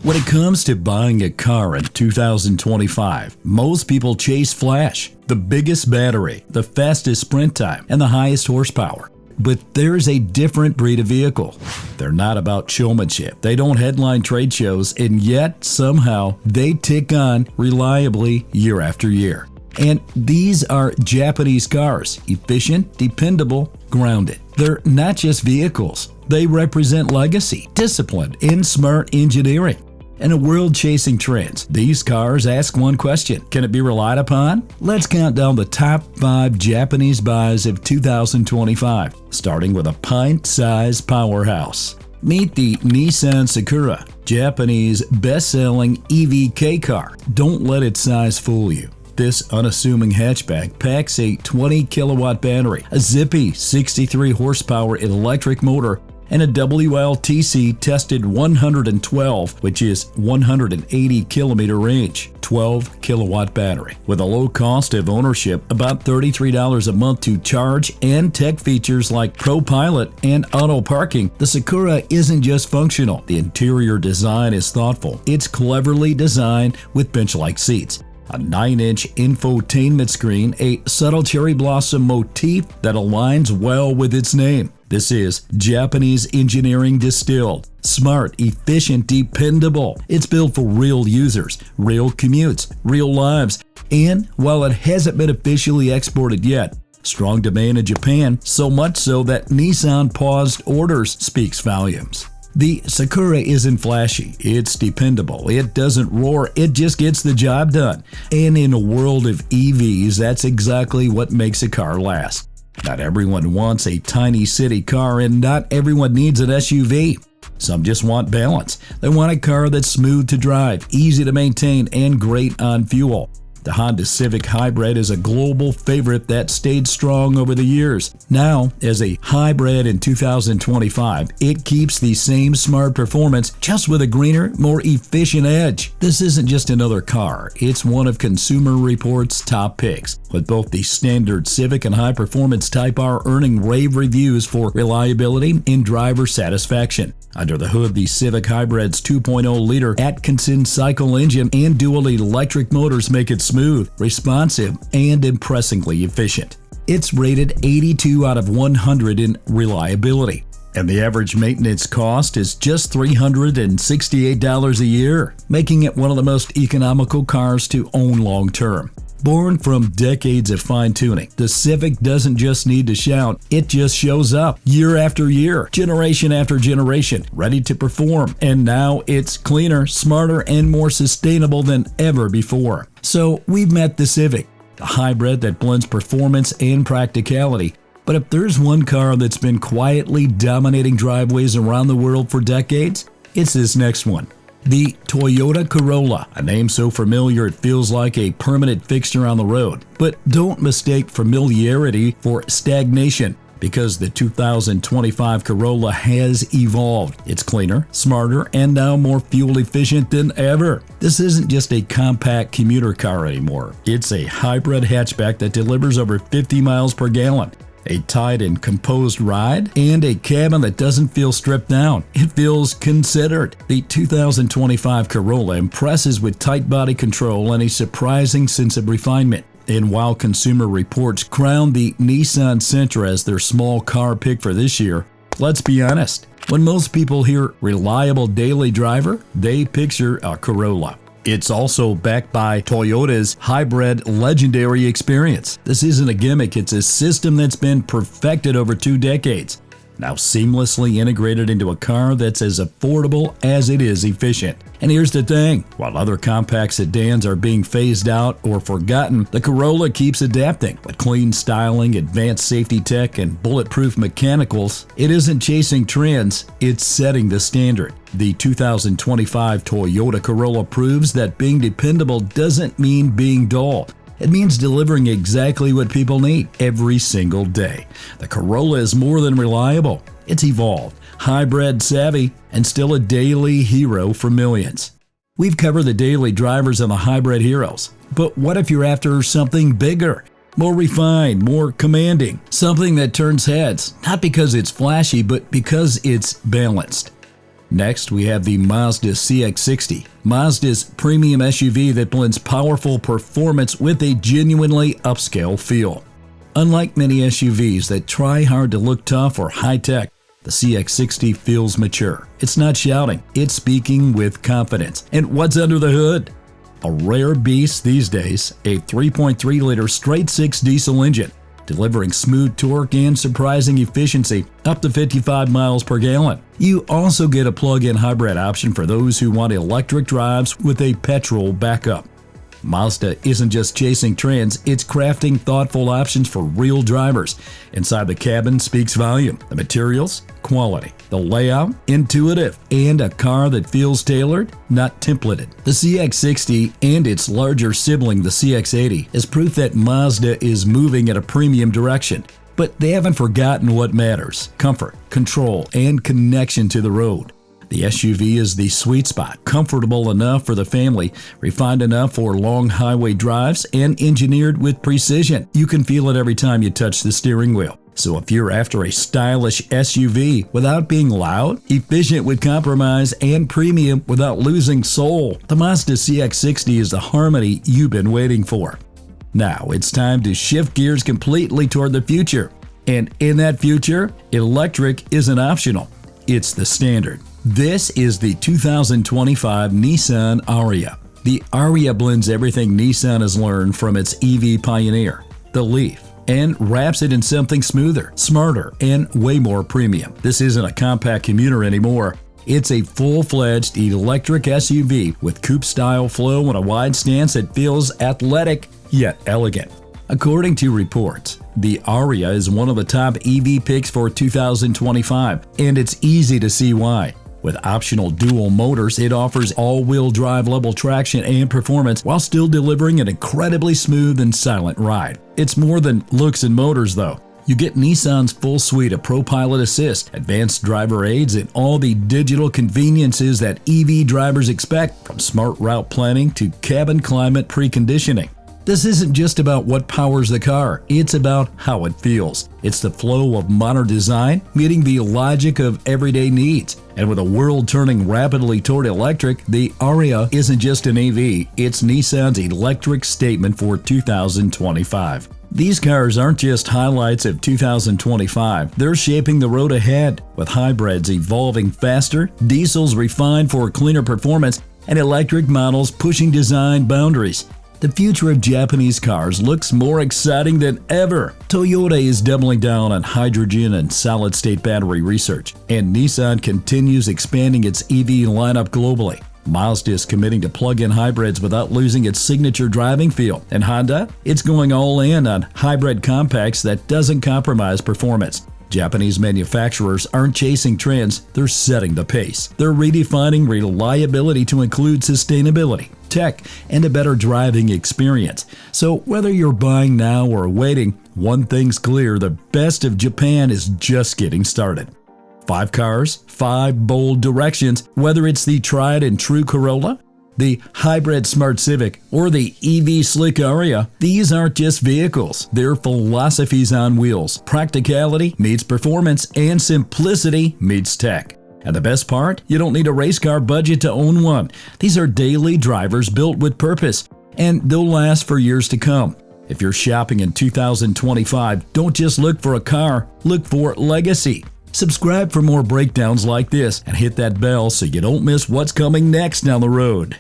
When it comes to buying a car in 2025, most people chase flash, the biggest battery, the fastest sprint time, and the highest horsepower. But there's a different breed of vehicle. They're not about showmanship. They don't headline trade shows, and yet somehow they tick on reliably year after year. And these are Japanese cars, efficient, dependable, grounded. They're not just vehicles. They represent legacy, discipline, and smart engineering. In a world chasing trends, these cars ask one question: can it be relied upon? Let's count down the top 5 Japanese buys of 2025, starting with a pint-sized powerhouse. Meet the Nissan Sakura, Japanese best-selling EV car. Don't let its size fool you. This unassuming hatchback packs a 20-kilowatt battery, a zippy 63-horsepower electric motor, and a WLTC tested 112, which is 180 kilometer range, 12 kilowatt battery. With a low cost of ownership, about $33 a month to charge, and tech features like Pro Pilot and auto parking, the Sakura isn't just functional. The interior design is thoughtful. It's cleverly designed with bench-like seats, a 9-inch infotainment screen, a subtle cherry blossom motif that aligns well with its name. This is Japanese engineering distilled. Smart, efficient, dependable. It's built for real users, real commutes, real lives. And while it hasn't been officially exported yet, strong demand in Japan, so much so that Nissan paused orders speaks volumes. The Sakura isn't flashy, it's dependable, it doesn't roar, it just gets the job done. And in a world of EVs, that's exactly what makes a car last. Not everyone wants a tiny city car, and not everyone needs an SUV. Some just want balance. They want a car that's smooth to drive, easy to maintain, and great on fuel. The Honda Civic Hybrid is a global favorite that stayed strong over the years. Now, as a hybrid in 2025, it keeps the same smart performance, just with a greener, more efficient edge. This isn't just another car, it's one of Consumer Reports' top picks, with both the standard Civic and high-performance Type R earning rave reviews for reliability and driver satisfaction. Under the hood, the Civic Hybrid's 2.0-liter Atkinson cycle engine and dual electric motors make it smooth, responsive, and impressively efficient. It's rated 82 out of 100 in reliability, and the average maintenance cost is just $368 a year, making it one of the most economical cars to own long-term. Born from decades of fine-tuning, the Civic doesn't just need to shout, it just shows up year after year, generation after generation, ready to perform. And now it's cleaner, smarter, and more sustainable than ever before. So we've met the Civic, a hybrid that blends performance and practicality. But if there's one car that's been quietly dominating driveways around the world for decades, it's this next one. The Toyota Corolla, a name so familiar it feels like a permanent fixture on the road. But don't mistake familiarity for stagnation, because the 2025 Corolla has evolved. It's cleaner, smarter, and now more fuel efficient than ever. This isn't just a compact commuter car anymore. It's a hybrid hatchback that delivers over 50 miles per gallon. A tight and composed ride, and a cabin that doesn't feel stripped down. It feels considered. The 2025 Corolla impresses with tight body control and a surprising sense of refinement. And while Consumer Reports crowned the Nissan Sentra as their small car pick for this year, let's be honest, when most people hear reliable daily driver, they picture a Corolla. It's also backed by Toyota's hybrid legendary experience. This isn't a gimmick, it's a system that's been perfected over 2 decades, now seamlessly integrated into a car that's as affordable as it is efficient. And here's the thing, while other compact sedans are being phased out or forgotten, the Corolla keeps adapting. With clean styling, advanced safety tech, and bulletproof mechanicals, it isn't chasing trends, it's setting the standard. The 2025 Toyota Corolla proves that being dependable doesn't mean being dull. It means delivering exactly what people need every single day. The Corolla is more than reliable. It's evolved, hybrid savvy, and still a daily hero for millions. We've covered the daily drivers and the hybrid heroes. But what if you're after something bigger? More refined, more commanding, something that turns heads, not because it's flashy, but because it's balanced. Next, we have the Mazda CX-60, Mazda's premium SUV that blends powerful performance with a genuinely upscale feel. Unlike many SUVs that try hard to look tough or high-tech, the CX-60 feels mature. It's not shouting, it's speaking with confidence. And what's under the hood? A rare beast these days, a 3.3-liter straight-six diesel engine, delivering smooth torque and surprising efficiency up to 55 miles per gallon. You also get a plug-in hybrid option for those who want electric drives with a petrol backup. Mazda isn't just chasing trends, it's crafting thoughtful options for real drivers. Inside the cabin speaks volume. The materials, quality. The layout, intuitive. And a car that feels tailored, not templated. The CX-60 and its larger sibling, the CX-80, is proof that Mazda is moving in a premium direction. But they haven't forgotten what matters: comfort, control, and connection to the road. The SUV is the sweet spot, comfortable enough for the family, refined enough for long highway drives, and engineered with precision. You can feel it every time you touch the steering wheel. So if you're after a stylish SUV without being loud, efficient with compromise, and premium without losing soul, the Mazda CX-60 is the harmony you've been waiting for. Now it's time to shift gears completely toward the future. And in that future, electric isn't optional. It's the standard. This is the 2025 Nissan Ariya. The Ariya blends everything Nissan has learned from its EV pioneer, the Leaf, and wraps it in something smoother, smarter, and way more premium. This isn't a compact commuter anymore. It's a full-fledged electric SUV with coupe-style flow and a wide stance that feels athletic yet elegant. According to reports, the Ariya is one of the top EV picks for 2025, and it's easy to see why. With optional dual motors, it offers all-wheel drive level traction and performance while still delivering an incredibly smooth and silent ride. It's more than looks and motors though. You get Nissan's full suite of ProPilot Assist, advanced driver aids, and all the digital conveniences that EV drivers expect, from smart route planning to cabin climate preconditioning. This isn't just about what powers the car, it's about how it feels. It's the flow of modern design meeting the logic of everyday needs. And with a world turning rapidly toward electric, the Ariya isn't just an EV, it's Nissan's electric statement for 2025. These cars aren't just highlights of 2025, they're shaping the road ahead, with hybrids evolving faster, diesels refined for cleaner performance, and electric models pushing design boundaries. The future of Japanese cars looks more exciting than ever. Toyota is doubling down on hydrogen and solid-state battery research, and Nissan continues expanding its EV lineup globally. Mazda is committing to plug-in hybrids without losing its signature driving feel, and Honda, it's going all in on hybrid compacts that doesn't compromise performance. Japanese manufacturers aren't chasing trends, they're setting the pace. They're redefining reliability to include sustainability, tech, and a better driving experience. So whether you're buying now or waiting, one thing's clear: the best of Japan is just getting started. 5 cars, 5 bold directions, whether it's the tried and true Corolla, the hybrid Smart Civic, or the EV slick Ariya, these aren't just vehicles, they're philosophies on wheels. Practicality meets performance, and simplicity meets tech. And the best part? You don't need a race car budget to own one. These are daily drivers built with purpose, and they'll last for years to come. If you're shopping in 2025, don't just look for a car, look for legacy. Subscribe for more breakdowns like this and hit that bell so you don't miss what's coming next down the road.